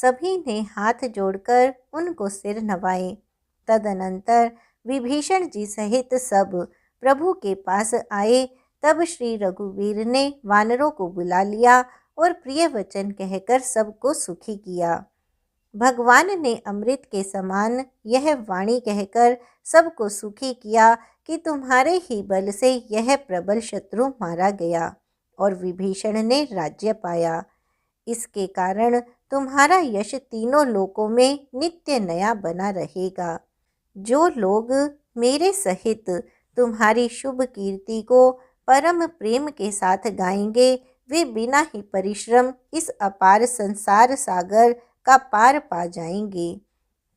सभी ने हाथ जोड़कर उनको सिर नवाए। तदनंतर विभीषण जी सहित सब प्रभु के पास आए। तब श्री रघुवीर ने वानरों को बुला लिया और प्रिय वचन कहकर सबको सुखी किया। भगवान ने अमृत के समान यह वाणी कहकर सबको सुखी किया कि तुम्हारे ही बल से यह प्रबल शत्रु मारा गया और विभीषण ने राज्य पाया। इसके कारण तुम्हारा यश तीनों लोकों में नित्य नया बना रहेगा। जो लोग मेरे सहित तुम्हारी शुभ कीर्ति को परम प्रेम के साथ गाएंगे, वे बिना ही परिश्रम इस अपार संसार सागर का पार पा जाएंगे।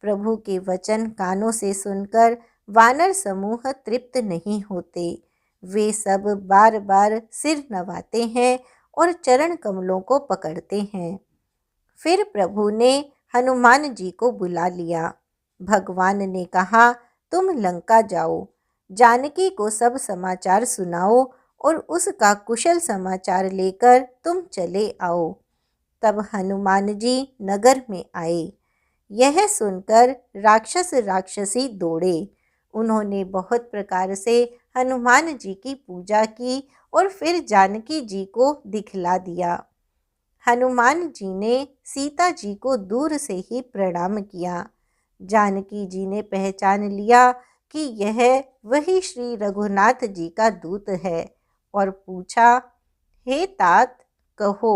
प्रभु के वचन कानों से सुनकर वानर समूह तृप्त नहीं होते। वे सब बार बार सिर नवाते हैं और चरण कमलों को पकड़ते हैं। फिर प्रभु ने हनुमान जी को बुला लिया। भगवान ने कहा, तुम लंका जाओ, जानकी को सब समाचार सुनाओ और उसका कुशल समाचार लेकर तुम चले आओ। तब हनुमान जी नगर में आए। यह सुनकर राक्षस राक्षसी दौड़े। उन्होंने बहुत प्रकार से हनुमान जी की पूजा की और फिर जानकी जी को दिखला दिया। हनुमान जी ने सीता जी को दूर से ही प्रणाम किया। जानकी जी ने पहचान लिया कि यह वही श्री रघुनाथ जी का दूत है और पूछा, हे तात, कहो,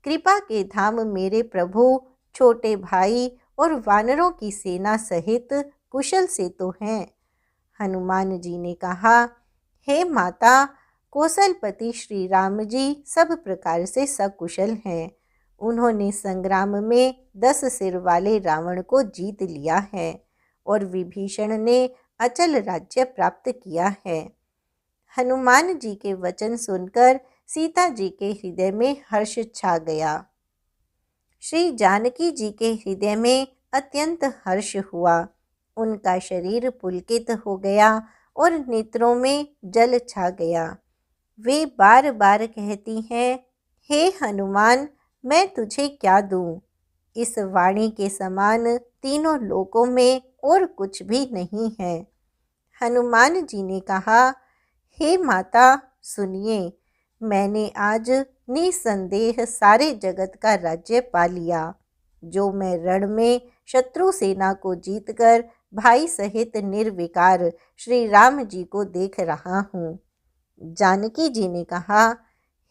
कृपा के धाम मेरे प्रभु छोटे भाई और वानरों की सेना सहित कुशल से तो हैं। हनुमान जी ने कहा, हे माता, कौशलपति श्री राम जी सब प्रकार से सकुशल हैं। उन्होंने संग्राम में 10 सिर वाले रावण को जीत लिया है और विभीषण ने अचल राज्य प्राप्त किया है। हनुमान जी के वचन सुनकर सीता जी के हृदय में हर्ष छा गया। श्री जानकी जी के हृदय में अत्यंत हर्ष हुआ। उनका शरीर पुलकित हो गया और नेत्रों में जल छा गया। वे बार बार कहती हैं, हे हनुमान, मैं तुझे क्या दूं? इस वाणी के समान तीनों लोकों में और कुछ भी नहीं है। हनुमान जी ने कहा, हे माता, सुनिए, मैंने आज निसंदेह सारे जगत का राज्य पा लिया। जो मैं रण में शत्रु सेना को जीतकर भाई सहित निर्विकार श्री राम जी को देख रहा हूँ। जानकी जी ने कहा,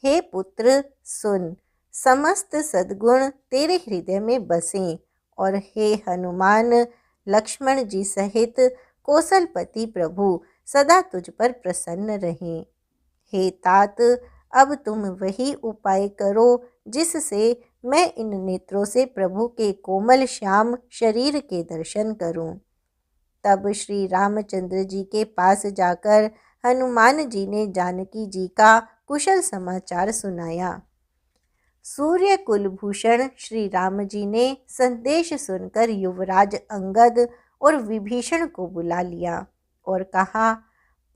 हे पुत्र, सुन, समस्त सद्गुण तेरे हृदय में बसें और हे हनुमान, लक्ष्मण जी सहित कौशलपति प्रभु सदा तुझ पर प्रसन्न रहें। हे तात, अब तुम वही उपाय करो जिससे मैं इन नेत्रों से प्रभु के कोमल श्याम शरीर के दर्शन करूं। तब श्री रामचंद्र जी के पास जाकर हनुमान जी ने जानकी जी का कुशल समाचार सुनाया। सूर्य कुलभूषण श्री राम जी ने संदेश सुनकर युवराज अंगद और विभीषण को बुला लिया और कहा,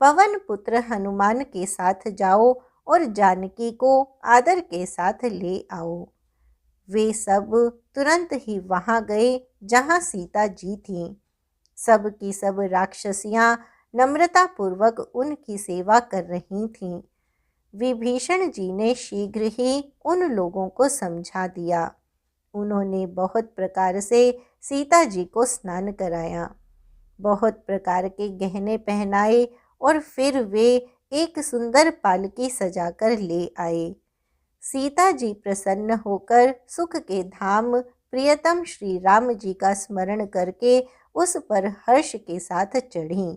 पवन पुत्र हनुमान के साथ जाओ और जानकी को आदर के साथ ले आओ। वे सब तुरंत ही वहां गए जहां सीता जी थीं। सब की सब राक्षसियां नम्रतापूर्वक उनकी सेवा कर रही थीं। विभीषण जी ने शीघ्र ही उन लोगों को समझा दिया। उन्होंने बहुत प्रकार से सीता जी को स्नान कराया, बहुत प्रकार के गहने पहनाए और फिर वे एक सुंदर पालकी सजाकर ले आए। सीता जी प्रसन्न होकर सुख के धाम प्रियतम श्री राम जी का स्मरण करके उस पर हर्ष के साथ चढ़ीं।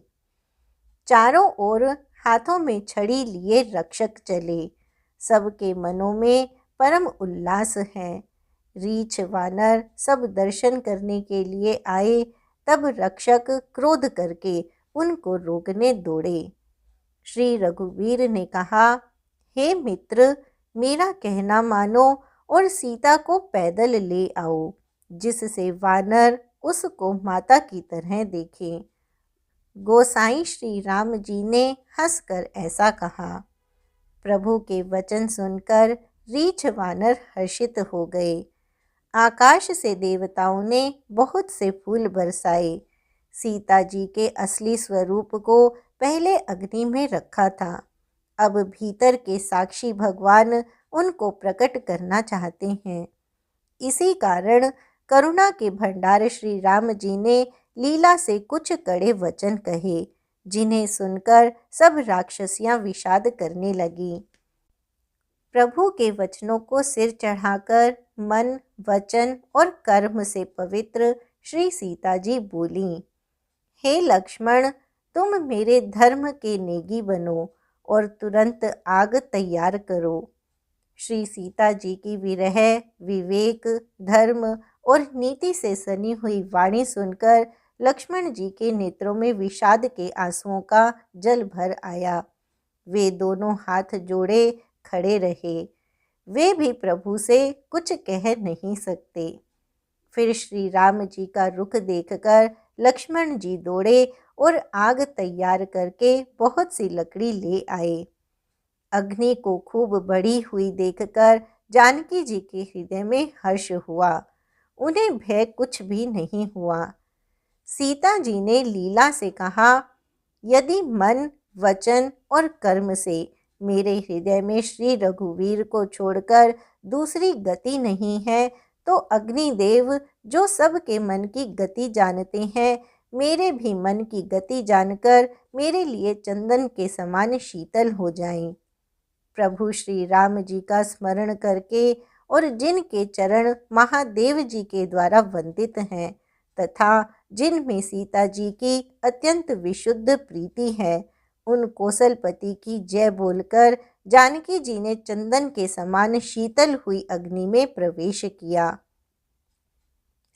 चारों ओर हाथों में छड़ी लिए रक्षक चले। सबके मनों में परम उल्लास है। रीछ वानर सब दर्शन करने के लिए आए। तब रक्षक क्रोध करके उनको रोकने दौड़े। श्री रघुवीर ने कहा, हे मित्र, मेरा कहना मानो और सीता को पैदल ले आओ, जिससे वानर उसको माता की तरह देखें। गोसाई श्री राम जी ने हंसकर ऐसा कहा। प्रभु के वचन सुनकर रीछ वानर हर्षित हो गए। आकाश से देवताओं ने बहुत से फूल बरसाए। सीता जी के असली स्वरूप को पहले अग्नि में रखा था, अब भीतर के साक्षी भगवान उनको प्रकट करना चाहते हैं। इसी कारण करुणा के भंडार श्री राम जी ने लीला से कुछ कड़े वचन कहे, जिन्हें सुनकर सब राक्षसियां विषाद करने लगी। प्रभु के वचनों को सिर चढ़ाकर मन, वचन और कर्म से पवित्र श्री सीता जी बोलीं, हे लक्ष्मण, तुम मेरे धर्म के नेगी बनो और तुरंत आग तैयार करो। श्री सीता जी की विरह, विवेक, धर्म और नीति से सनी हुई वाणी सुनकर लक्ष्मण जी के नेत्रों में विषाद के आंसुओं का जल भर आया। वे दोनों हाथ जोड़े खड़े रहे। वे भी प्रभु से कुछ कह नहीं सकते। फिर श्री राम जी का रुख देखकर लक्ष्मण जी दौड़े और आग तैयार करके बहुत सी लकड़ी ले आए। अग्नि को खूब बढ़ी हुई देखकर जानकी जी के हृदय में हर्ष हुआ। उन्हें भय कुछ भी नहीं हुआ। सीता जी ने लीला से कहा, यदि मन, वचन और कर्म से मेरे हृदय में श्री रघुवीर को छोड़कर दूसरी गति नहीं है, तो अग्निदेव जो सबके मन की गति जानते हैं, मेरे भी मन की गति जानकर मेरे लिए चंदन के समान शीतल हो जाएं। प्रभु श्री राम जी का स्मरण करके और जिनके चरण महादेव जी के द्वारा वंदित हैं तथा जिनमें सीता जी की अत्यंत विशुद्ध प्रीति है, उन कौशलपति की जय बोलकर जानकी जी ने चंदन के समान शीतल हुई अग्नि में प्रवेश किया।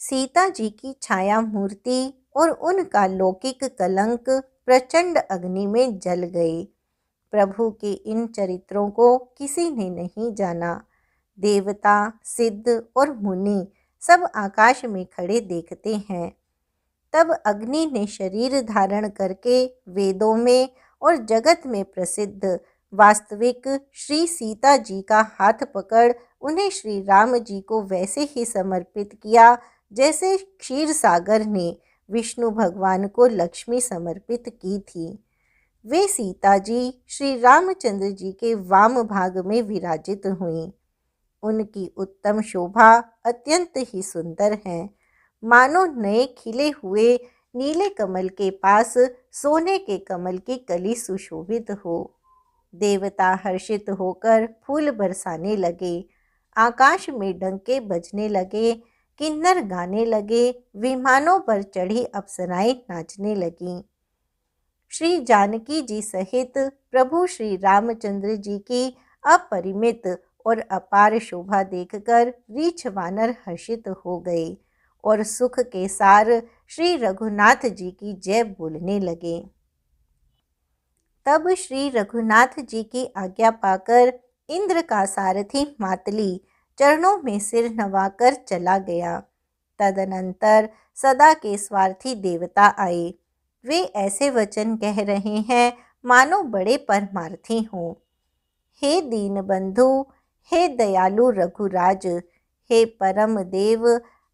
सीता जी की छाया मूर्ति और उनका लौकिक कलंक प्रचंड अग्नि में जल गए। प्रभु के इन चरित्रों को किसी ने नहीं जाना। देवता, सिद्ध और मुनि सब आकाश में खड़े देखते हैं। तब अग्नि ने शरीर धारण करके वेदों में और जगत में प्रसिद्ध वास्तविक श्री सीता जी का हाथ पकड़ उन्हें श्री राम जी को वैसे ही समर्पित किया जैसे क्षीर सागर ने विष्णु भगवान को लक्ष्मी समर्पित की थी। वे सीता जी श्री रामचंद्र जी के वाम भाग में विराजित हुईं। उनकी उत्तम शोभा अत्यंत ही सुंदर है, मानो नए खिले हुए नीले कमल के पास सोने के कमल की कली सुशोभित हो। देवता हर्षित होकर फूल बरसाने लगे, आकाश में डंके बजने लगे, किन्नर गाने लगे, विमानों पर चढ़ी अप्सराएं नाचने लगीं। श्री जानकी जी सहित प्रभु श्री रामचंद्र जी की अपरिमित और अपार शोभा देखकर रीछ वानर हर्षित हो गए और सुख के सार श्री रघुनाथ जी की जय बोलने लगे। तब श्री रघुनाथ जी की आज्ञा पाकर इंद्र का सारथी मातली चरणों में सिर नवाकर चला गया। तदनंतर सदा के स्वार्थी देवता आए। वे ऐसे वचन कह रहे हैं मानो बड़े परमार्थी हों। हे दीन बंधु, हे दयालु रघुराज, हे परम देव,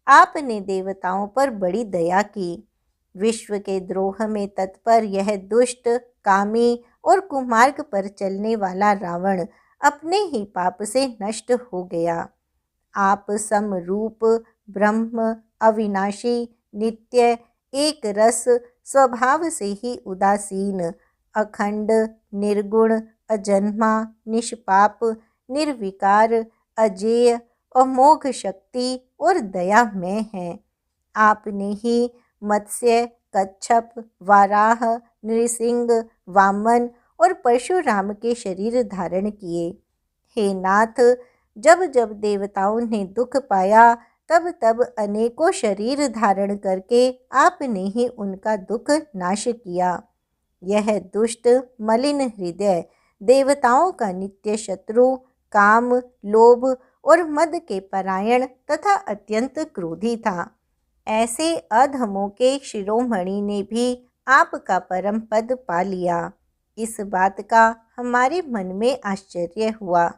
आपने देवताओं पर बड़ी दया की। विश्व के द्रोह में तत्पर यह दुष्ट, कामी और कुमार्ग पर चलने वाला रावण अपने ही पाप से नष्ट हो गया। आप समरूप, ब्रह्म, अविनाशी, नित्य, एक रस, स्वभाव से ही उदासीन, अखंड, निर्गुण, अजन्मा, निष्पाप, निर्विकार, अजेय, अमोघ शक्ति और दयामय हैं। आपने ही मत्स्य, कच्छप, वाराह, नृसिंह, वामन और परशुराम के शरीर धारण किए। हे नाथ, जब जब देवताओं ने दुख पाया तब तब अनेकों शरीर धारण करके आपने ही उनका दुख नाश किया। यह दुष्ट, मलिन हृदय देवताओं का नित्य शत्रु, काम, लोभ और मद के परायण तथा अत्यंत क्रोधी था। ऐसे अधमों के शिरोमणि ने भी आपका परम पद पा लिया। इस बात का हमारे मन में आश्चर्य हुआ।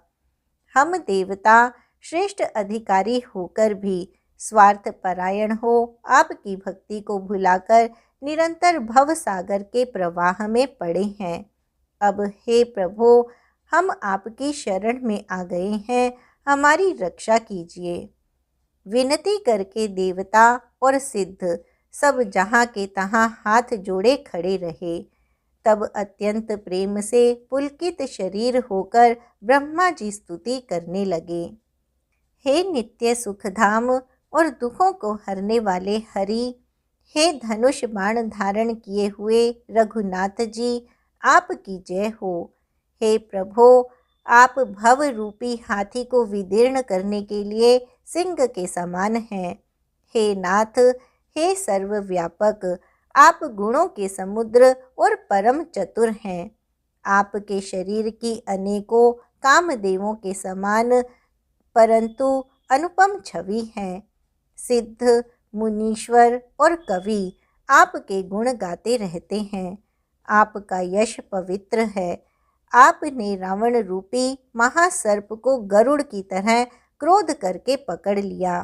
हम देवता श्रेष्ठ अधिकारी होकर भी स्वार्थ परायण हो आपकी भक्ति को भुलाकर निरंतर भव सागर के प्रवाह में पड़े हैं। अब हे प्रभु, हम आपकी शरण में आ गए हैं, हमारी रक्षा कीजिए। विनती करके देवता और सिद्ध सब जहाँ के तहाँ हाथ जोड़े खड़े रहे। तब अत्यंत प्रेम से पुलकित शरीर होकर ब्रह्मा जी स्तुति करने लगे। हे नित्य सुखधाम और दुखों को हरने वाले हरि, हे धनुष बाण धारण किए हुए रघुनाथ जी, आपकी जय हो। हे प्रभो, आप भव रूपी हाथी को विदीर्ण करने के लिए सिंह के समान हैं। हे नाथ, हे सर्वव्यापक, आप गुणों के समुद्र और परम चतुर हैं। आपके शरीर की अनेकों कामदेवों के समान परंतु अनुपम छवि है। सिद्ध, मुनीश्वर और कवि आपके गुण गाते रहते हैं। आपका यश पवित्र है। आपने रावण रूपी महासर्प को गरुड़ की तरह क्रोध करके पकड़ लिया।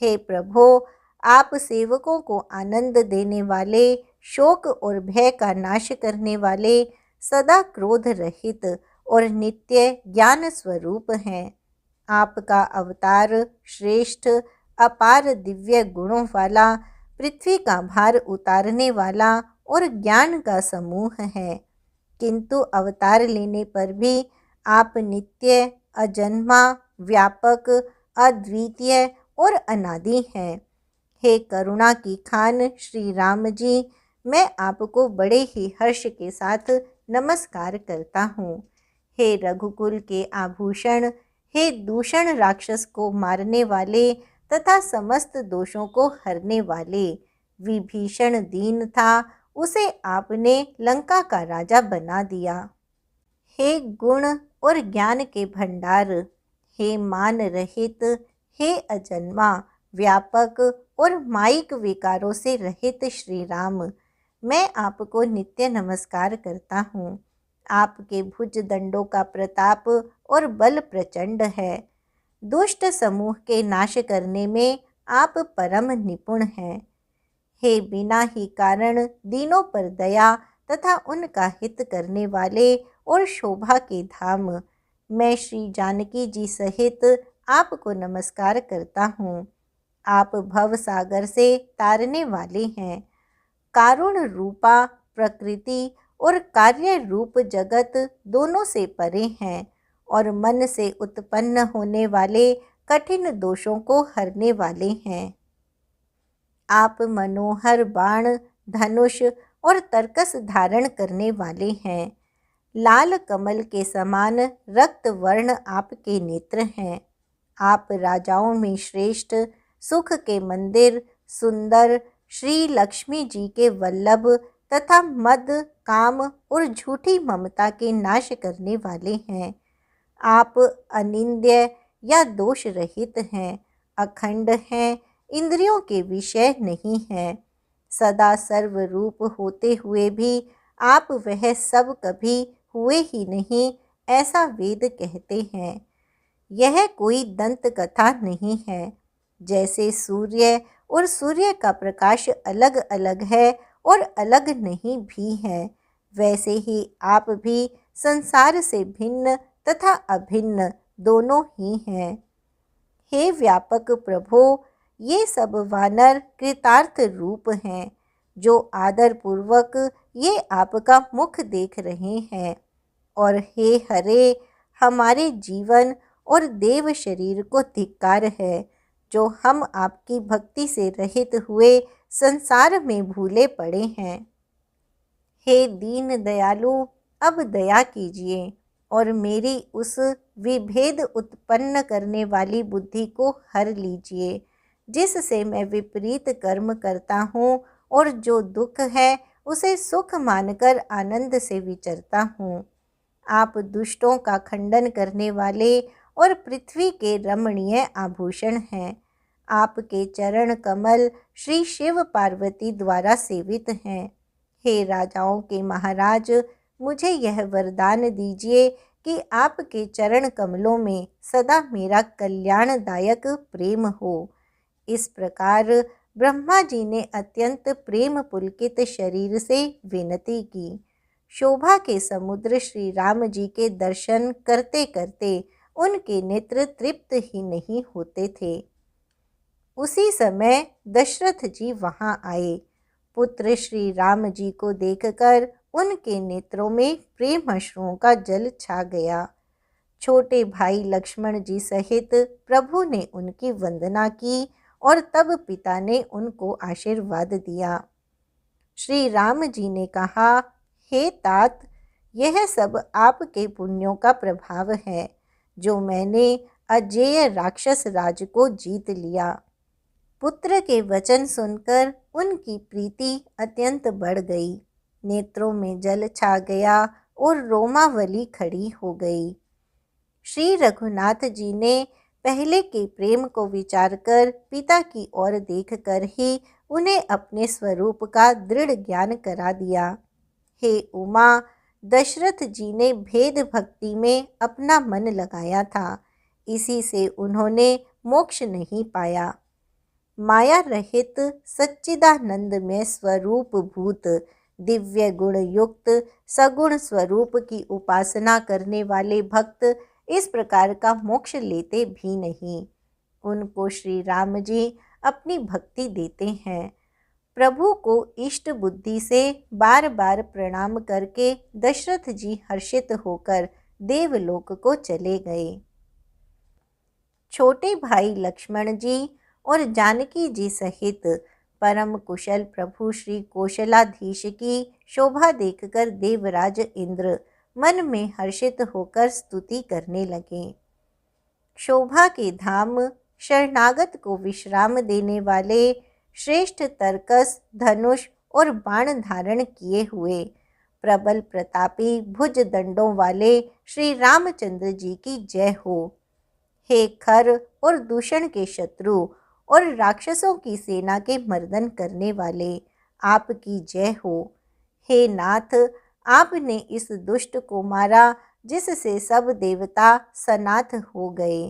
हे प्रभो, आप सेवकों को आनंद देने वाले, शोक और भय का नाश करने वाले, सदा क्रोध रहित और नित्य ज्ञान स्वरूप हैं। आपका अवतार श्रेष्ठ, अपार दिव्य गुणों वाला, पृथ्वी का भार उतारने वाला और ज्ञान का समूह है। किंतु अवतार लेने पर भी आप नित्य, अजन्मा, व्यापक, अद्वितीय और अनादि हैं। हे करुणा की खान श्री राम जी, मैं आपको बड़े ही हर्ष के साथ नमस्कार करता हूँ। हे रघुकुल के आभूषण, हे दूषण राक्षस को मारने वाले तथा समस्त दोषों को हरने वाले, विभीषण दीन था, उसे आपने लंका का राजा बना दिया। हे गुण और ज्ञान के भंडार, हे मान रहित, हे अजन्मा, व्यापक और माइक विकारों से रहित श्री राम, मैं आपको नित्य नमस्कार करता हूँ। आपके भुज दंडों का प्रताप और बल प्रचंड है। दुष्ट समूह के नाश करने में आप परम निपुण हैं। हे बिना ही कारण दीनों पर दया तथा उनका हित करने वाले और शोभा के धाम, मैं श्री जानकी जी सहित आपको नमस्कार करता हूँ। आप भव सागर से तारने वाले हैं। कारुण रूपा प्रकृति और कार्य रूप जगत दोनों से परे हैं और मन से उत्पन्न होने वाले कठिन दोषों को हरने वाले हैं। आप मनोहर बाण, धनुष और तरकस धारण करने वाले हैं। लाल कमल के समान रक्त वर्ण आपके नेत्र हैं। आप राजाओं में श्रेष्ठ, सुख के मंदिर, सुंदर, श्री लक्ष्मी जी के वल्लभ तथा मद, काम और झूठी ममता के नाश करने वाले हैं। आप अनिंद्य या दोष रहित हैं, अखंड हैं, इंद्रियों के विषय नहीं हैं। सदा सर्वरूप होते हुए भी आप वह सब कभी हुए ही नहीं, ऐसा वेद कहते हैं। यह कोई दंत कथा नहीं है। जैसे सूर्य और सूर्य का प्रकाश अलग अलग है और अलग नहीं भी है, वैसे ही आप भी संसार से भिन्न तथा अभिन्न दोनों ही हैं। हे व्यापक प्रभो, ये सब वानर कृतार्थ रूप हैं, जो आदर पूर्वक ये आपका मुख देख रहे हैं। और हे हरे, हमारे जीवन और देव शरीर को धिक्कार है, जो हम आपकी भक्ति से रहित हुए संसार में भूले पड़े हैं। हे दीन दयालु, अब दया कीजिए और मेरी उस विभेद उत्पन्न करने वाली बुद्धि को हर लीजिए, जिससे मैं विपरीत कर्म करता हूँ और जो दुख है उसे सुख मानकर आनंद से विचरता हूँ। आप दुष्टों का खंडन करने वाले और पृथ्वी के रमणीय आभूषण हैं। आपके चरण कमल श्री शिव पार्वती द्वारा सेवित हैं। हे राजाओं के महाराज, मुझे यह वरदान दीजिए कि आपके चरण कमलों में सदा मेरा कल्याणदायक प्रेम हो। इस प्रकार ब्रह्मा जी ने अत्यंत प्रेम पुलकित शरीर से विनती की। शोभा के समुद्र श्री राम जी के दर्शन करते करते उनके नेत्र तृप्त ही नहीं होते थे। उसी समय दशरथ जी वहां आए। पुत्र श्री राम जी को देखकर उनके नेत्रों में प्रेम अश्रुओं का जल छा गया। छोटे भाई लक्ष्मण जी सहित प्रभु ने उनकी वंदना की और तब पिता ने उनको आशीर्वाद दिया। श्री राम जी ने कहा, हे तात, यह सब आपके पुण्यों का प्रभाव है जो मैंने अजेय राक्षस राज को जीत लिया। पुत्र के वचन सुनकर उनकी प्रीति अत्यंत बढ़ गई। नेत्रों में जल छा गया और रोमावली खड़ी हो गई। श्री रघुनाथ जी ने पहले के प्रेम को विचार कर पिता की ओर देखकर ही उन्हें अपने स्वरूप का दृढ़ ज्ञान करा दिया। हे उमा, दशरथ जी ने भेद भक्ति में अपना मन लगाया था, इसी से उन्होंने मोक्ष नहीं पाया। माया रहित सच्चिदानंद में स्वरूप भूत दिव्य गुण युक्त सगुण स्वरूप की उपासना करने वाले भक्त इस प्रकार का मोक्ष लेते भी नहीं। उनको श्री राम जी अपनी भक्ति देते हैं। प्रभु को इष्ट बुद्धि से बार बार प्रणाम करके दशरथ जी हर्षित होकर देवलोक को चले गए। छोटे भाई लक्ष्मण जी और जानकी जी सहित परम कुशल प्रभु श्री कौशलाधीश की शोभा देखकर देवराज इंद्र मन में हर्षित होकर स्तुति करने लगे। शोभा के धाम शरणागत को विश्राम देने वाले श्रेष्ठ तर्कस, धनुष और बाण धारण किए हुए प्रबल प्रतापी भुज दंडों वाले श्री रामचंद्र जी की जय हो। हे खर और दूषण के शत्रु और राक्षसों की सेना के मर्दन करने वाले, आपकी जय हो। हे नाथ, आपने इस दुष्ट को मारा जिससे सब देवता सनाथ हो गए।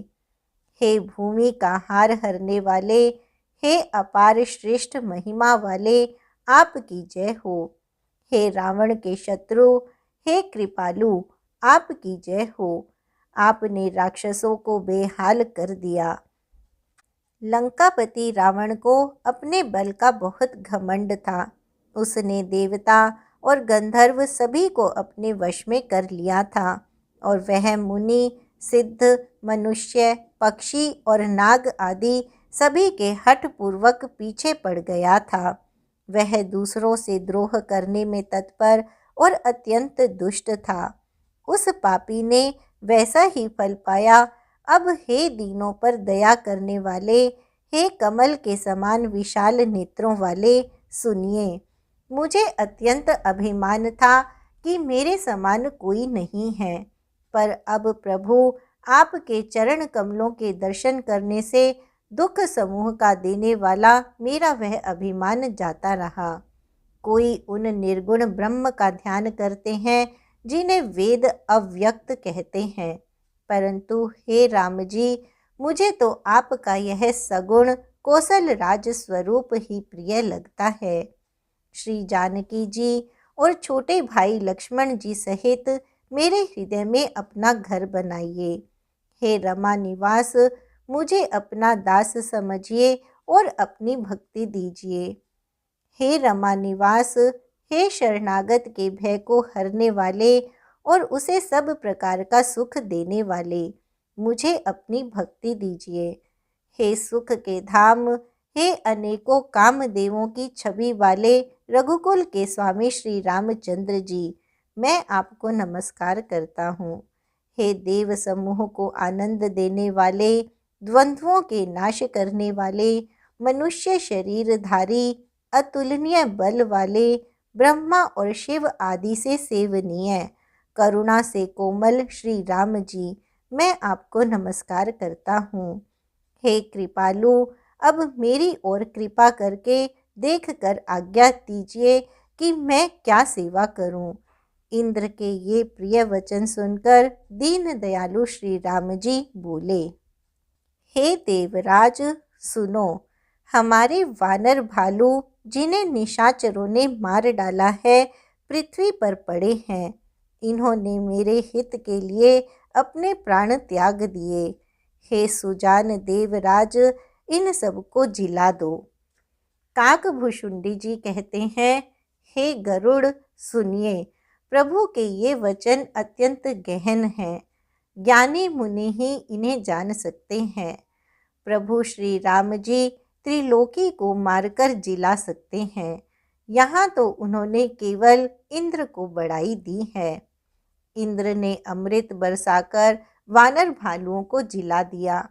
हे भूमि का हार हरने वाले, हे अपार श्रेष्ठ महिमा वाले, आपकी जय हो। हे रावण के शत्रु, हे कृपालु, आपकी जय हो। आपने राक्षसों को बेहाल कर दिया। लंकापति रावण को अपने बल का बहुत घमंड था। उसने देवता और गंधर्व सभी को अपने वश में कर लिया था और वह मुनि, सिद्ध, मनुष्य, पक्षी और नाग आदि सभी के हठ पूर्वक पीछे पड़ गया था। वह दूसरों से द्रोह करने में तत्पर और अत्यंत दुष्ट था। उस पापी ने वैसा ही फल पाया। अब हे दीनों पर दया करने वाले, हे कमल के समान विशाल नेत्रों वाले, सुनिए। मुझे अत्यंत अभिमान था कि मेरे समान कोई नहीं है, पर अब प्रभु आपके चरण कमलों के दर्शन करने से दुख समूह का देने वाला मेरा वह अभिमान जाता रहा। कोई उन निर्गुण ब्रह्म का ध्यान करते हैं जिन्हें वेद अव्यक्त कहते हैं, परंतु हे राम जी, मुझे तो आपका यह सगुण कौशल राज स्वरूप ही प्रिय लगता है। श्री जानकी जी और छोटे भाई लक्ष्मण जी सहित मेरे हृदय में अपना घर बनाइए। हे रमा निवास, मुझे अपना दास समझिए और अपनी भक्ति दीजिए। हे रमा निवास, हे शरणागत के भय को हरने वाले और उसे सब प्रकार का सुख देने वाले, मुझे अपनी भक्ति दीजिए। हे सुख के धाम, हे अनेकों कामदेवों की छवि वाले रघुकुल के स्वामी श्री रामचंद्र जी, मैं आपको नमस्कार करता हूँ। हे देव समूह को आनंद देने वाले, द्वंद्वों के नाश करने वाले, मनुष्य शरीरधारी, अतुलनीय बल वाले, ब्रह्मा और शिव आदि से सेवनीय, करुणा से कोमल श्री राम जी, मैं आपको नमस्कार करता हूँ। हे कृपालु, अब मेरी ओर कृपा करके देखकर आज्ञा दीजिए कि मैं क्या सेवा करूं। इंद्र के ये प्रिय वचन सुनकर दीन दयालु श्री राम जी बोले, हे देवराज सुनो, हमारे वानर भालू जिन्हें निशाचरों ने मार डाला है पृथ्वी पर पड़े हैं। इन्होंने मेरे हित के लिए अपने प्राण त्याग दिए। हे सुजान देवराज, इन सबको जिला दो। काकभूषुंडी जी कहते हैं, हे गरुड़ सुनिए, प्रभु के ये वचन अत्यंत गहन हैं। ज्ञानी मुनि ही इन्हें जान सकते हैं। प्रभु श्री राम जी त्रिलोकी को मारकर जिला सकते हैं। यहाँ तो उन्होंने केवल इंद्र को बड़ाई दी है। इंद्र ने अमृत बरसाकर वानर भालुओं को जिला दिया।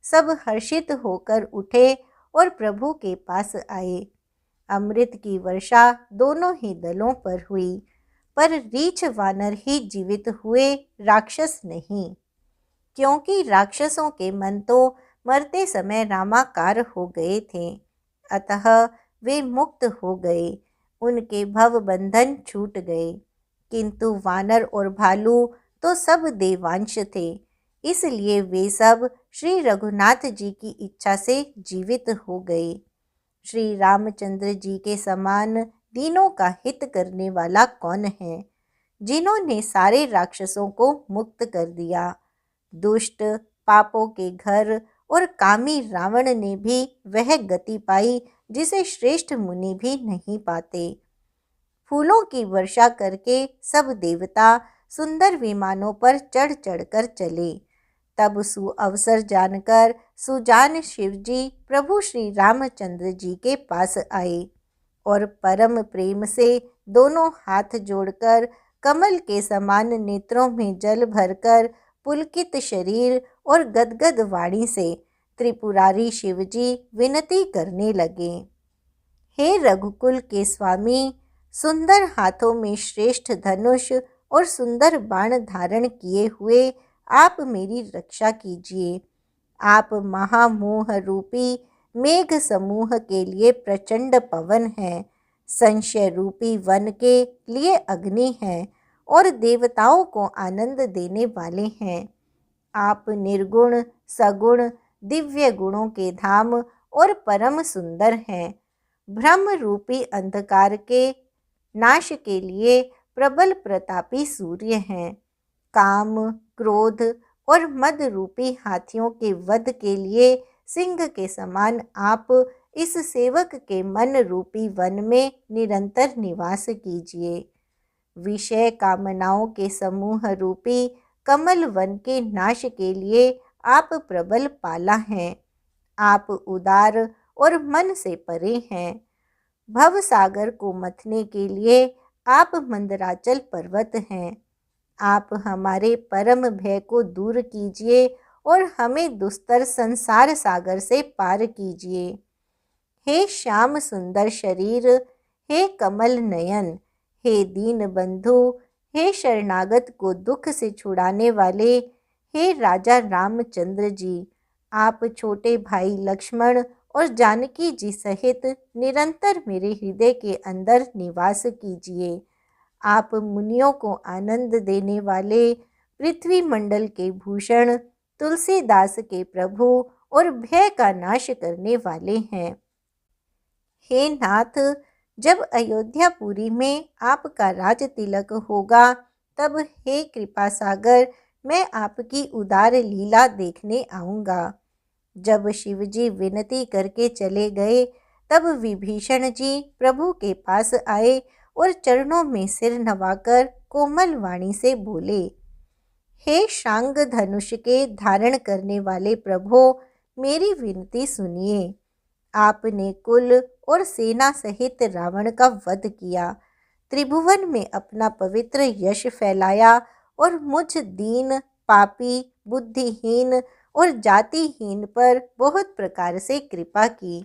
सब हर्षित होकर उठे और प्रभु के पास आए। अमृत की वर्षा दोनों ही दलों पर हुई, पर रीछ वानर ही जीवित हुए, राक्षस नहीं, क्योंकि राक्षसों के मन तो मरते समय रामाकार हो गए थे, अतः वे मुक्त हो गए, उनके भव बंधन छूट गए। किंतु वानर और भालू तो सब देवांश थे, इसलिए वे सब श्री रघुनाथ जी की इच्छा से जीवित हो गए। श्री रामचंद्र जी के समान दीनों का हित करने वाला कौन है, जिन्होंने सारे राक्षसों को मुक्त कर दिया। दुष्ट पापों के घर और कामी रावण ने भी वह गति पाई जिसे श्रेष्ठ मुनि भी नहीं पाते। फूलों की वर्षा करके सब देवता सुंदर विमानों पर चढ़ चढ़कर चले। तब सुअवसर जानकर सुजान शिवजी प्रभु श्री रामचंद्र जी के पास आए और परम प्रेम से दोनों हाथ जोड़कर कमल के समान नेत्रों में जल भरकर पुलकित शरीर और गदगद वाणी से त्रिपुरारी शिवजी विनती करने लगे, हे रघुकुल के स्वामी, सुंदर हाथों में श्रेष्ठ धनुष और सुंदर बाण धारण किए हुए आप मेरी रक्षा कीजिए। आप महामोह रूपी मेघ समूह के लिए प्रचंड पवन हैं, संशय रूपी वन के लिए अग्नि हैं और देवताओं को आनंद देने वाले हैं। आप निर्गुण सगुण दिव्य गुणों के धाम और परम सुंदर हैं। ब्रह्म रूपी अंधकार के नाश के लिए प्रबल प्रतापी सूर्य हैं। काम क्रोध और मद रूपी हाथियों के वध के लिए सिंह के समान आप इस सेवक के मन रूपी वन में निरंतर निवास कीजिए। विषय कामनाओं के समूह रूपी कमल वन के नाश के लिए आप प्रबल पाला हैं। आप उदार और मन से परे हैं। भव सागर को मथने के लिए आप मंदराचल पर्वत हैं। आप हमारे परम भय को दूर कीजिए और हमें दुस्तर संसार सागर से पार कीजिए। हे श्याम सुंदर शरीर, हे कमल नयन, हे दीन बंधु, हे शरणागत को दुख से छुड़ाने वाले, हे राजा रामचंद्र जी, आप छोटे भाई लक्ष्मण और जानकी जी सहित निरंतर मेरे हृदय के अंदर निवास कीजिए। आप मुनियों को आनंद देने वाले, पृथ्वी मंडल के भूषण, तुलसीदास के प्रभु और भय का नाश करने वाले हैं। हे नाथ, जब अयोध्यापुरी में आपका राज तिलक होगा, तब हे कृपा सागर, मैं आपकी उदार लीला देखने आऊँगा। जब शिवजी विनती करके चले गए, तब विभीषण जी प्रभु के पास आए और चरणों में सिर नवाकर कोमल वाणी से बोले, हे शांग धनुष के धारण करने वाले प्रभो, मेरी विनती सुनिए। आपने कुल और सेना सहित रावण का वध किया, त्रिभुवन में अपना पवित्र यश फैलाया और मुझ दीन पापी बुद्धिहीन और जातिहीन पर बहुत प्रकार से कृपा की।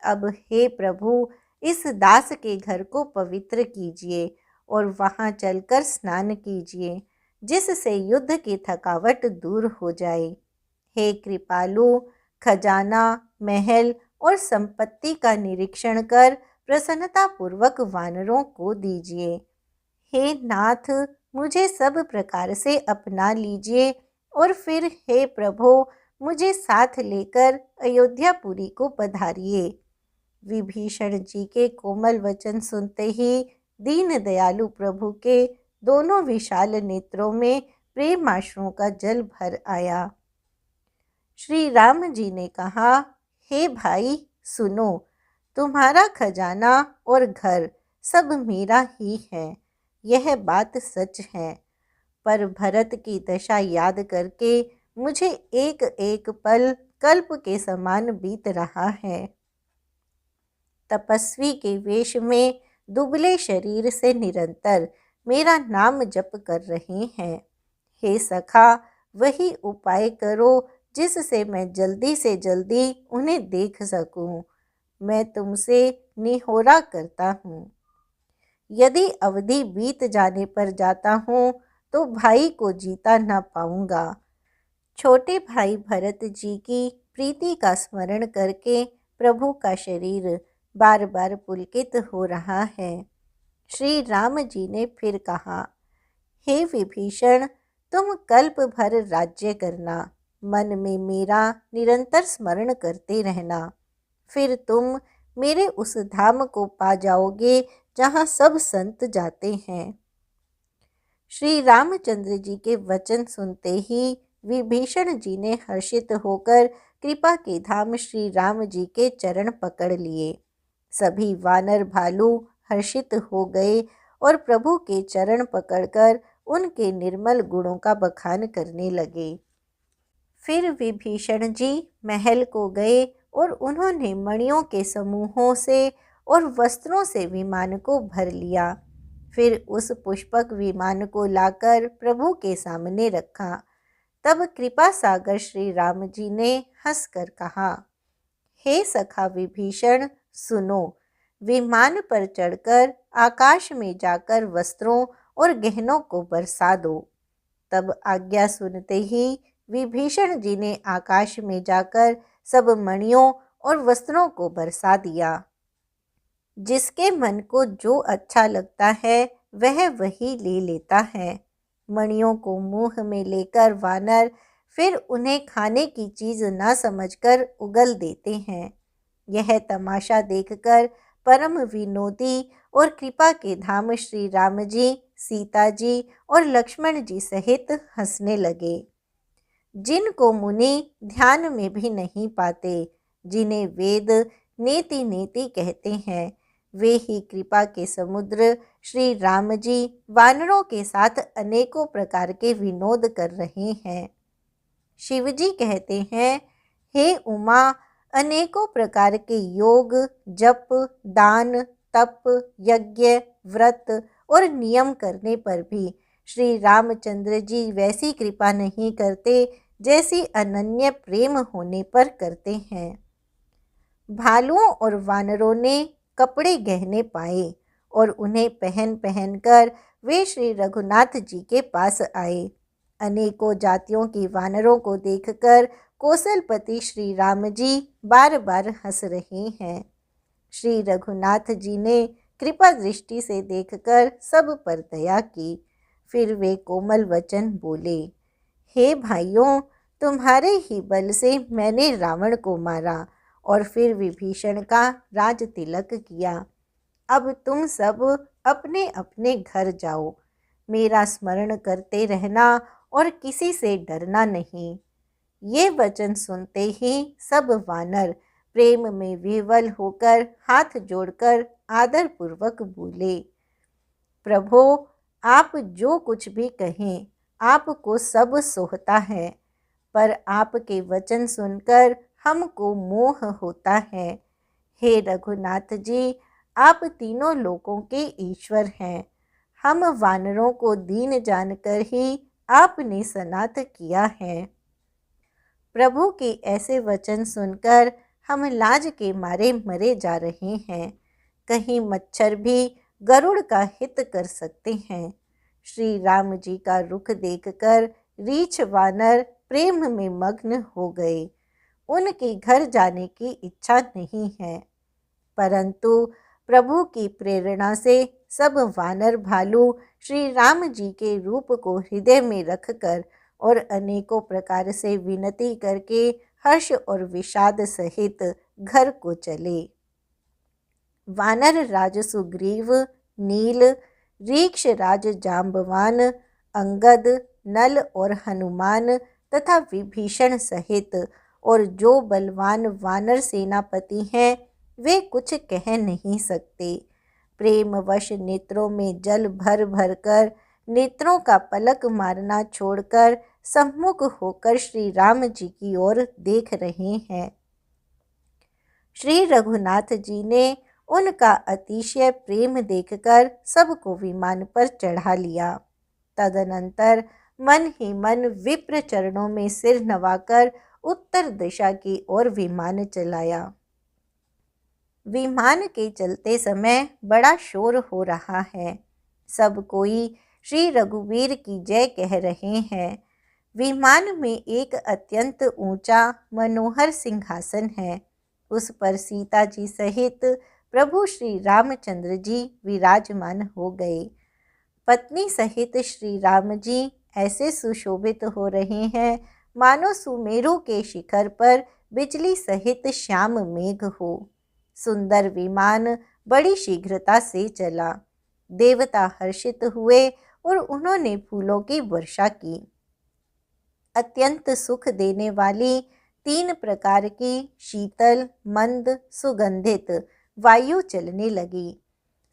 अब हे प्रभु, इस दास के घर को पवित्र कीजिए और वहां चलकर स्नान कीजिए, जिससे युद्ध की थकावट दूर हो जाए। हे कृपालु, खजाना महल और संपत्ति का निरीक्षण कर प्रसन्नतापूर्वक वानरों को दीजिए। हे नाथ, मुझे सब प्रकार से अपना लीजिए और फिर हे प्रभु, मुझे साथ लेकर अयोध्यापुरी को पधारिए। विभीषण जी के कोमल वचन सुनते ही दीन दयालु प्रभु के दोनों विशाल नेत्रों में प्रेमाश्रुओं का जल भर आया। श्री राम जी ने कहा, हे भाई सुनो, तुम्हारा खजाना और घर सब मेरा ही है, यह बात सच है। पर भरत की दशा याद करके मुझे एक एक पल कल्प के समान बीत रहा है। तपस्वी के वेश में दुबले शरीर से निरंतर मेरा नाम जप कर रहे हैं। हे सखा, वही उपाय करो जिससे मैं जल्दी से जल्दी उन्हें देख सकूं। मैं तुमसे निहोरा करता हूँ। यदि अवधि बीत जाने पर जाता हूँ तो भाई को जीता न पाऊंगा। छोटे भाई भरत जी की प्रीति का स्मरण करके प्रभु का शरीर बार बार पुलकित हो रहा है। श्री राम जी ने फिर कहा, हे विभीषण, तुम कल्प भर राज्य करना, मन में मेरा निरंतर स्मरण करते रहना, फिर तुम मेरे उस धाम को पा जाओगे जहाँ सब संत जाते हैं। श्री रामचंद्र जी के वचन सुनते ही विभीषण जी ने हर्षित होकर कृपा के धाम श्री राम जी के चरण पकड़ लिए। सभी वानर भालू हर्षित हो गए और प्रभु के चरण पकड़कर उनके निर्मल गुणों का बखान करने लगे। फिर विभीषण जी महल को गए और उन्होंने मणियों के समूहों से और वस्त्रों से विमान को भर लिया। फिर उस पुष्पक विमान को लाकर प्रभु के सामने रखा। तब कृपा सागर श्री राम जी ने हंसकर कहा, हे सखा विभीषण, सुनो, विमान पर चढ़कर आकाश में जाकर वस्त्रों और गहनों को बरसा दो। तब आज्ञा सुनते ही विभीषण जी ने आकाश में जाकर सब मणियों और वस्त्रों को बरसा दिया। जिसके मन को जो अच्छा लगता है वह वही ले लेता है। मणियों को मुंह में लेकर वानर फिर उन्हें खाने की चीज न समझकर उगल देते हैं। यह तमाशा देखकर परम विनोदी और कृपा के धाम श्री राम जी, सीता जी और लक्ष्मण जी सहित हंसने लगे। जिनको मुनि ध्यान में भी नहीं पाते, जिन्हें वेद नेति नेति कहते हैं, वे ही कृपा के समुद्र श्री राम जी वानरों के साथ अनेकों प्रकार के विनोद कर रहे हैं। शिवजी कहते हैं, हे उमा, अनेकों प्रकार के योग, जप, दान, तप, यज्ञ, व्रत और नियम करने पर भी श्री रामचंद्र जी वैसी कृपा नहीं करते जैसी अनन्य प्रेम होने पर करते हैं। भालुओं और वानरों ने कपड़े गहने पाए और उन्हें पहन पहनकर वे श्री रघुनाथ जी के पास आए। अनेकों जातियों के वानरों को देखकर कौशलपति श्री राम जी बार बार हंस रहे हैं। श्री रघुनाथ जी ने कृपा दृष्टि से देखकर सब पर दया की। फिर वे कोमल वचन बोले, हे भाइयों, तुम्हारे ही बल से मैंने रावण को मारा और फिर विभीषण का राज तिलक किया। अब तुम सब अपने अपने घर जाओ, मेरा स्मरण करते रहना और किसी से डरना नहीं। ये वचन सुनते ही सब वानर प्रेम में विह्वल होकर हाथ जोड़कर आदरपूर्वक बोले, प्रभो, आप जो कुछ भी कहें आपको सब सोहता है, पर आपके वचन सुनकर हमको मोह होता है। हे रघुनाथ जी, आप तीनों लोकों के ईश्वर हैं। हम वानरों को दीन जानकर ही आपने सनाथ किया है। प्रभु के ऐसे वचन सुनकर हम लाज के मारे मरे जा रहे हैं। कहीं मच्छर भी गरुड़ का हित कर सकते हैं। श्री राम जी का रुख देखकर रीछ वानर प्रेम में मग्न हो गए। उनके घर जाने की इच्छा नहीं है, परंतु प्रभु की प्रेरणा से सब वानर भालू श्री राम जी के रूप को हृदय में रखकर और अनेकों प्रकार से विनती करके हर्ष और विषाद सहित घर को चले। वानर राज सुग्रीव, नील, रीक्ष राज जाम्बवान, अंगद, नल और हनुमान तथा विभीषण सहित और जो बलवान वानर सेनापति हैं वे कुछ कह नहीं सकते। प्रेमवश नेत्रों में जल भर भर कर नेत्रों का पलक मारना छोड़कर सम्मुख होकर श्री राम जी की ओर देख रहे हैं। श्री रघुनाथ जी ने उनका अतिशय प्रेम देखकर सबको विमान पर चढ़ा लिया। तदनंतर मन ही मन विप्र चरणों में सिर नवाकर उत्तर दिशा की ओर विमान चलाया। विमान के चलते समय बड़ा शोर हो रहा है। सब कोई श्री रघुवीर की जय कह रहे हैं। विमान में एक अत्यंत ऊंचा मनोहर सिंहासन है। उस पर सीता जी सहित प्रभु श्री रामचंद्र जी विराजमान हो गए। पत्नी सहित श्री राम जी ऐसे सुशोभित हो रहे हैं मानो सुमेरु के शिखर पर बिजली सहित श्याम मेघ हो। सुंदर विमान बड़ी शीघ्रता से चला। देवता हर्षित हुए और उन्होंने फूलों की वर्षा की। अत्यंत सुख देने वाली 3 प्रकार की शीतल, मंद, सुगंधित वायु चलने लगी।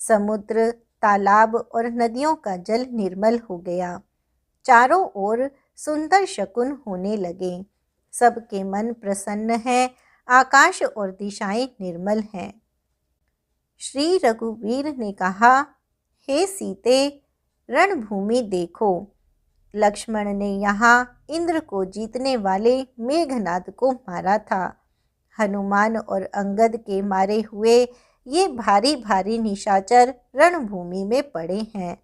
समुद्र, तालाब और नदियों का जल निर्मल हो गया। चारों ओर सुंदर शकुन होने लगे। सबके मन प्रसन्न है। आकाश और दिशाएं निर्मल हैं। श्री रघुवीर ने कहा, हे सीते, रणभूमि देखो। लक्ष्मण ने यहाँ इंद्र को जीतने वाले मेघनाद को मारा था। हनुमान और अंगद के मारे हुए ये भारी भारी निशाचर रणभूमि में पड़े हैं।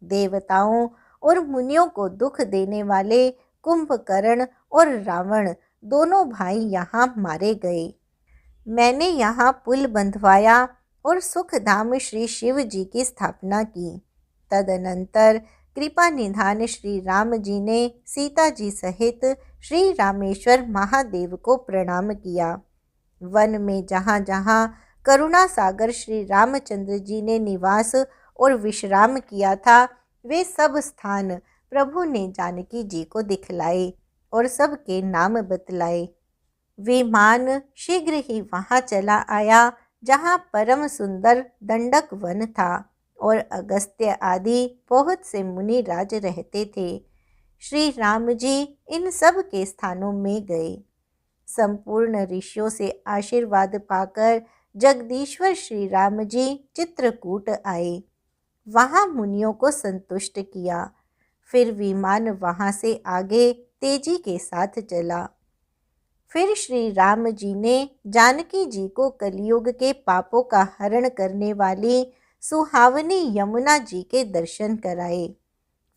देवताओं और मुनियों को दुख देने वाले कुंभकर्ण और रावण दोनों भाई यहाँ मारे गए। मैंने यहाँ पुल बंधवाया और सुखधाम श्री शिव जी की स्थापना की। तदनंतर कृपा निधान श्री राम जी ने सीता जी सहित श्री रामेश्वर महादेव को प्रणाम किया। वन में जहाँ जहाँ करुणा सागर श्री रामचंद्र जी ने निवास और विश्राम किया था वे सब स्थान प्रभु ने जानकी जी को दिखलाए और सबके नाम बतलाए। विमान शीघ्र ही वहाँ चला आया जहाँ परम सुंदर दंडक वन था और अगस्त्य आदि बहुत से मुनि राज रहते थे। श्री राम जी इन सब के स्थानों में गए। संपूर्ण ऋषियों से आशीर्वाद पाकर जगदीश्वर श्री राम जी चित्रकूट आए। वहाँ मुनियों को संतुष्ट किया। फिर विमान वहाँ से आगे तेजी के साथ चला। फिर श्री राम जी ने जानकी जी को कलयुग के पापों का हरण करने वाली सुहावनी यमुना जी के दर्शन कराए।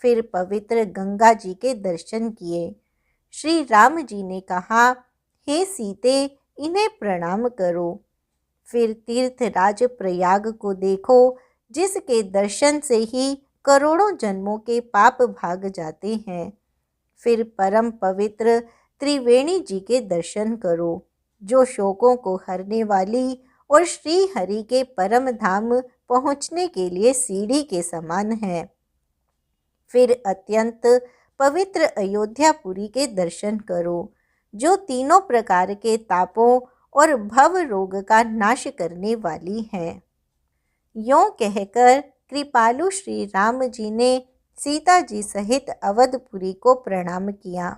फिर पवित्र गंगा जी के दर्शन किए। श्री राम जी ने कहा, हे सीते, इन्हें प्रणाम करो। फिर तीर्थराज प्रयाग को देखो, जिसके दर्शन से ही करोड़ों जन्मों के पाप भाग जाते हैं। फिर परम पवित्र त्रिवेणी जी के दर्शन करो, जो शोकों को हरने वाली और श्री हरि के परम धाम पहुँचने के लिए सीढ़ी के समान है। फिर अत्यंत पवित्र अयोध्यापुरी के दर्शन करो, जो तीनों प्रकार के तापों और भव रोग का नाश करने वाली है। यों कहकर कृपालु श्री राम जी ने सीता जी सहित अवधपुरी को प्रणाम किया।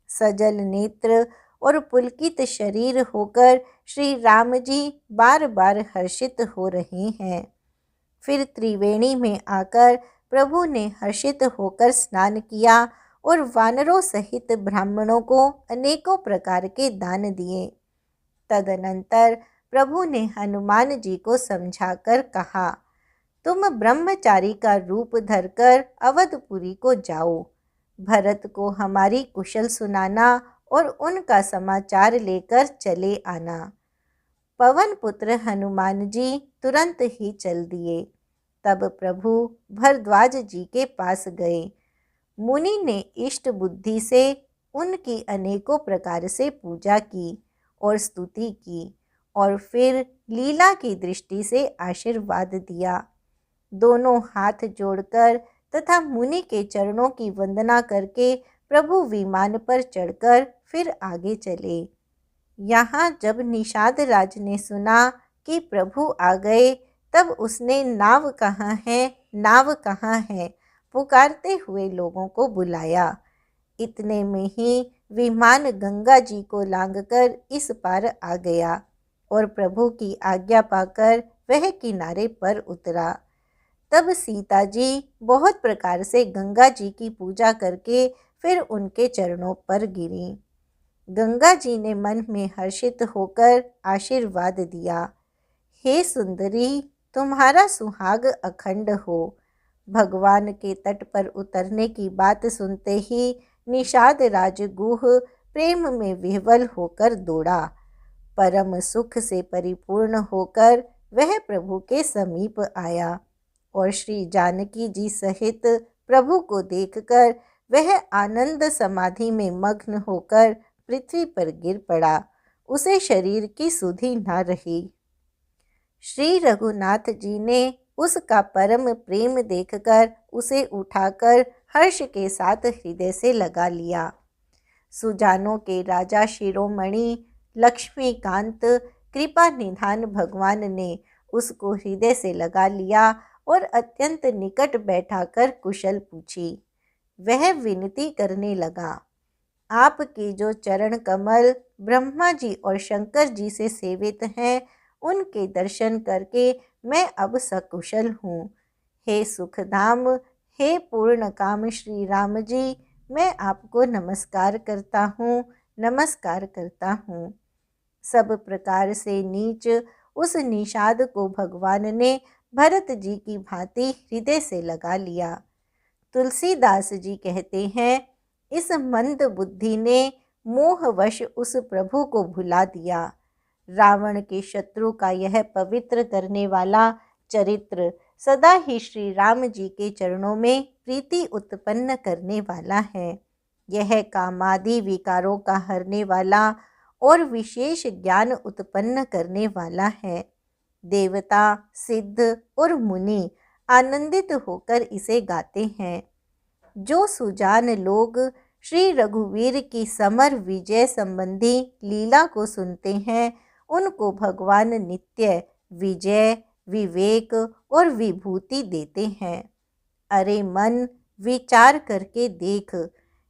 सजल नेत्र और पुलकित शरीर होकर श्री राम जी बार बार हर्षित हो रहे हैं। फिर त्रिवेणी में आकर प्रभु ने हर्षित होकर स्नान किया और वानरों सहित ब्राह्मणों को अनेकों प्रकार के दान दिए। तदनंतर प्रभु ने हनुमान जी को समझाकर कहा, तुम ब्रह्मचारी का रूप धरकर अवधपुरी को जाओ। भरत को हमारी कुशल सुनाना और उनका समाचार लेकर चले आना। पवन पुत्र हनुमान जी तुरंत ही चल दिए। तब प्रभु भरद्वाज जी के पास गए। मुनि ने इष्ट बुद्धि से उनकी अनेकों प्रकार से पूजा की और स्तुति की और फिर लीला की दृष्टि से आशीर्वाद दिया। दोनों हाथ जोड़कर तथा मुनि के चरणों की वंदना करके प्रभु विमान पर चढ़कर फिर आगे चले। यहाँ जब निषाद राज ने सुना कि प्रभु आ गए, तब उसने नाव कहाँ है, नाव कहाँ है पुकारते हुए लोगों को बुलाया। इतने में ही विमान गंगा जी को लांघकर इस पार आ गया और प्रभु की आज्ञा पाकर वह किनारे पर उतरा। तब सीता जी बहुत प्रकार से गंगा जी की पूजा करके फिर उनके चरणों पर गिरी। गंगा जी ने मन में हर्षित होकर आशीर्वाद दिया, हे सुंदरी, तुम्हारा सुहाग अखंड हो। भगवान के तट पर उतरने की बात सुनते ही निषाद राजगुह प्रेम में विह्वल होकर दौड़ा। परम सुख से परिपूर्ण होकर वह प्रभु के समीप आया और श्री जानकी जी सहित प्रभु को देखकर वह आनंद समाधि में मग्न होकर पृथ्वी पर गिर पड़ा। उसे शरीर की सुधि न रही। श्री रघुनाथ जी ने उसका परम प्रेम देखकर उसे उठाकर हर्ष के साथ हृदय से लगा लिया। सुजानों के राजा शिरोमणि लक्ष्मीकांत कृपा निधान भगवान ने उसको हृदय से लगा लिया और अत्यंत निकट बैठाकर कुशल पूछी। वह विनती करने लगा, आपके जो चरण कमल ब्रह्मा जी और शंकर जी से सेवित हैं, उनके दर्शन करके मैं अब सकुशल हूँ। हे सुखधाम, हे पूर्ण काम श्री राम जी, मैं आपको नमस्कार करता हूँ, नमस्कार करता हूँ। सब प्रकार से नीच उस निषाद को भगवान ने भरत जी की भांति हृदय से लगा लिया। तुलसीदास जी कहते हैं, इस मंद बुद्धि ने मोहवश उस प्रभु को भुला दिया। रावण के शत्रु का यह पवित्र करने वाला चरित्र सदा ही श्री राम जी के चरणों में प्रीति उत्पन्न करने वाला है। यह कामादि विकारों का हरने वाला और विशेष ज्ञान उत्पन्न करने वाला है। देवता, सिद्ध और मुनि आनंदित होकर इसे गाते हैं। जो सुजान लोग श्री रघुवीर की समर विजय संबंधी लीला को सुनते हैं, उनको भगवान नित्य विजय, विवेक और विभूति देते हैं। अरे मन, विचार करके देख,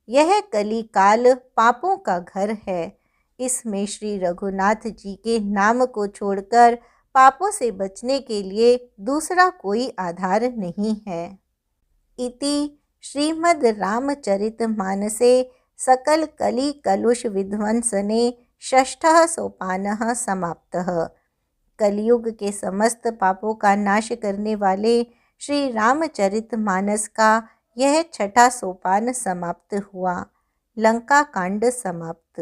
यह कली काल पापों का घर है। इसमें श्री रघुनाथ जी के नाम को छोड़कर पापों से बचने के लिए दूसरा कोई आधार नहीं है। इति श्रीमद् रामचरितमानसे सकल कली कलुष विध्वंसने षष्ठः सोपानः समाप्तः। कलयुग के समस्त पापों का नाश करने वाले श्री रामचरितमानस का यह छठा सोपान समाप्त हुआ। लंका कांड समाप्त।